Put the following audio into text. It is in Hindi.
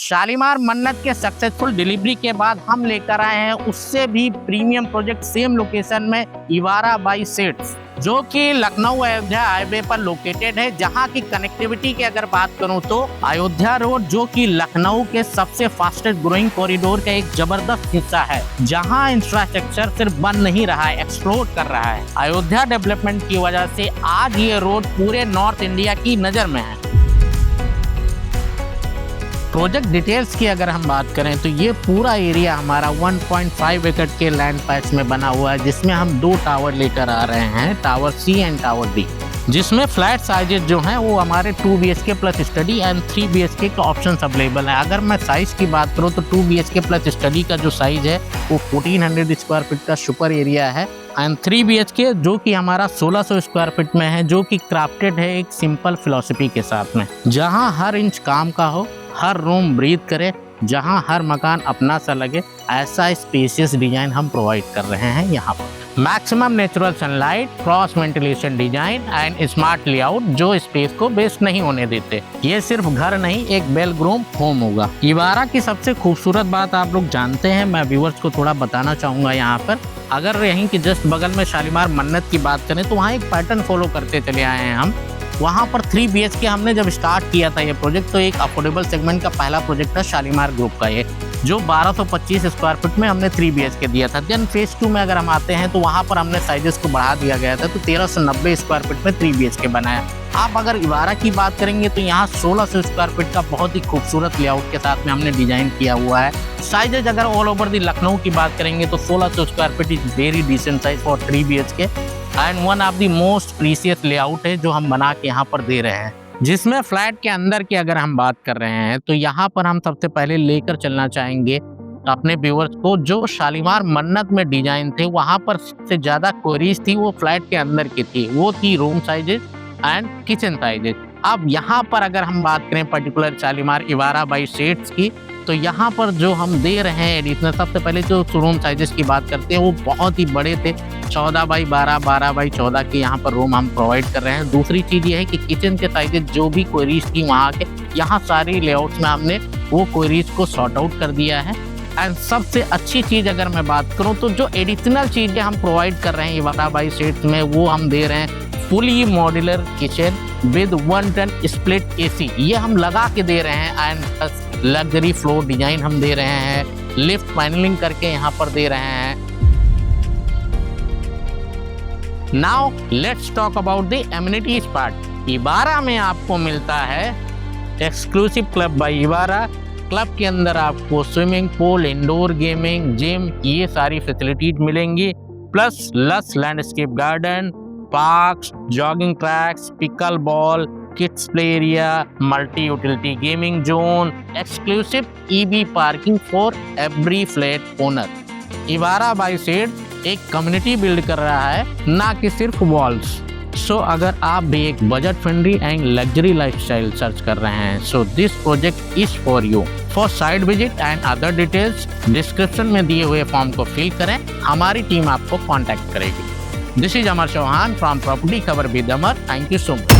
शालीमार मन्नत के सक्सेसफुल डिलीवरी के बाद हम लेकर आए हैं उससे भी प्रीमियम प्रोजेक्ट सेम लोकेशन में इवारा बाई सेट्स, जो कि लखनऊ अयोध्या हाईवे पर लोकेटेड है। जहां की कनेक्टिविटी की अगर बात करूं तो अयोध्या रोड, जो कि लखनऊ के सबसे फास्टेस्ट ग्रोइंग कॉरिडोर का एक जबरदस्त हिस्सा है, जहां इंफ्रास्ट्रक्चर सिर्फ बन नहीं रहा है, एक्सप्लोर कर रहा है। अयोध्या डेवलपमेंट की वजह से आज ये रोड पूरे नॉर्थ इंडिया की नजर में है। प्रोजेक्ट डिटेल्स की अगर हम बात करें तो ये पूरा एरिया हमारा 1.5 एकड़ के लैंड पैच में बना हुआ है, जिसमें हम 2 टावर लेकर आ रहे हैं, tower C and tower D, जिसमें फ्लैट साइजेस जो हैं वो हमारे 2 BHK plus study and 3 BHK का ऑप्शन अवेलेबल है। अगर मैं साइज की बात करूँ तो 2 BHK प्लस स्टडी का जो साइज है वो 1400 स्क्वायर फीट का सुपर एरिया है, एंड 3 BHK जो कि हमारा 1600 स्क्वायर फीट में है, जो कि क्राफ्टेड है एक सिंपल फिलॉसफी के साथ में, जहाँ हर इंच काम का हो, हर रूम ब्रीथ करे, जहां हर मकान अपना सा लगे, ऐसा स्पेशियस डिजाइन हम प्रोवाइड कर रहे हैं। यहाँ पर maximum natural sunlight, cross ventilation design and smart layout जो स्पेस को वेस्ट नहीं होने देते। ये सिर्फ घर नहीं, एक वेल ग्रूम होम होगा। इवारा की सबसे खूबसूरत बात आप लोग जानते हैं, मैं व्यूअर्स को थोड़ा बताना चाहूँगा। यहाँ पर अगर यहीं के जस्ट बगल में शालीमार मन्नत की बात करें तो वहाँ एक पैटर्न फॉलो करते चले आए हैं हम। वहाँ पर 3 BHK हमने जब स्टार्ट किया था ये प्रोजेक्ट, तो एक अफोर्डेबल सेगमेंट का पहला प्रोजेक्ट था शालीमार ग्रुप का ये, जो 1225 स्क्वायर फीट में हमने 3 BHK दिया था। देन फेज 2 में अगर हम आते हैं तो वहाँ पर हमने साइजेस को बढ़ा दिया गया था, तो 1390 स्क्वायर फीट में 3 BHK बनाया। आप अगर इवारा की बात करेंगे तो यहाँ 1600 स्क्वायर फीट का बहुत ही खूबसूरत लेआउट के साथ में हमने डिजाइन किया हुआ है। साइजेज अगर ऑल ओवर दी लखनऊ की बात करेंगे तो 1600 square feet is very decent size for 3 BHK and one of the most precious layout है जो हम बना के यहाँ पर दे रहे हैं। जिसमें फ्लैट के अंदर की अगर हम बात कर रहे हैं तो यहाँ पर हम सबसे पहले लेकर चलना चाहेंगे अपने व्यूअर्स को, जो शालीमार मन्नत में डिजाइन थे वहाँ पर से ज्यादा क्वेरीज थी वो फ्लैट के अंदर की थी, वो थी room sizes and kitchen sizes. अब यहाँ पर अगर हम बात करें पर्टिकुलर शालीमार इवारा बाई सेट्स की, तो यहाँ पर जो हम दे रहे हैं एडिशनल, सबसे पहले जो रूम साइजेस की बात करते हैं वो बहुत ही बड़े थे, 14 बाई 12, 12 बाई 14 के यहाँ पर रूम हम प्रोवाइड कर रहे हैं। दूसरी चीज़ ये है कि किचन के साइजेस जो भी क्वेरीज थी वहाँ के, यहाँ सारी लेआउट्स में हमने वो क्वेरीज को सॉर्ट आउट कर दिया है। एंड सबसे अच्छी चीज़ अगर मैं बात करूँ तो जो एडिशनल चीज़ें हम प्रोवाइड कर रहे हैं इवारा बाई सेट्स में, वो हम दे रहे हैं fully modular kitchen with 1 ton split AC, ये हम लगा के दे रहे हैं। एंड लग्जरी फ्लोर डिजाइन हम दे रहे हैं, लिफ्ट पैनलिंग करके यहाँ पर दे रहे हैं। Now let's talk about the amenities part. इवारा में आपको मिलता है एक्सक्लूसिव क्लब बाय इवारा। क्लब के अंदर आपको swimming pool, indoor gaming, gym, ये सारी फैसिलिटीज मिलेंगी, प्लस लस landscape garden, parks, jogging tracks, pickleball, kids play area, multi utility gaming zone, exclusive EV parking for every flat owner. इवारा बाई सेट्स एक कम्युनिटी बिल्ड कर रहा है, ना कि सिर्फ वॉल्स। सो अगर आप भी एक budget friendly and luxury lifestyle search कर रहे हैं, so this project is for you. For site visit and other details description में दिए हुए फॉर्म को फिल करें, हमारी टीम आपको कॉन्टैक्ट करेगी। This is Amar Chauhan from property Khabar with Amar. Thank you so much.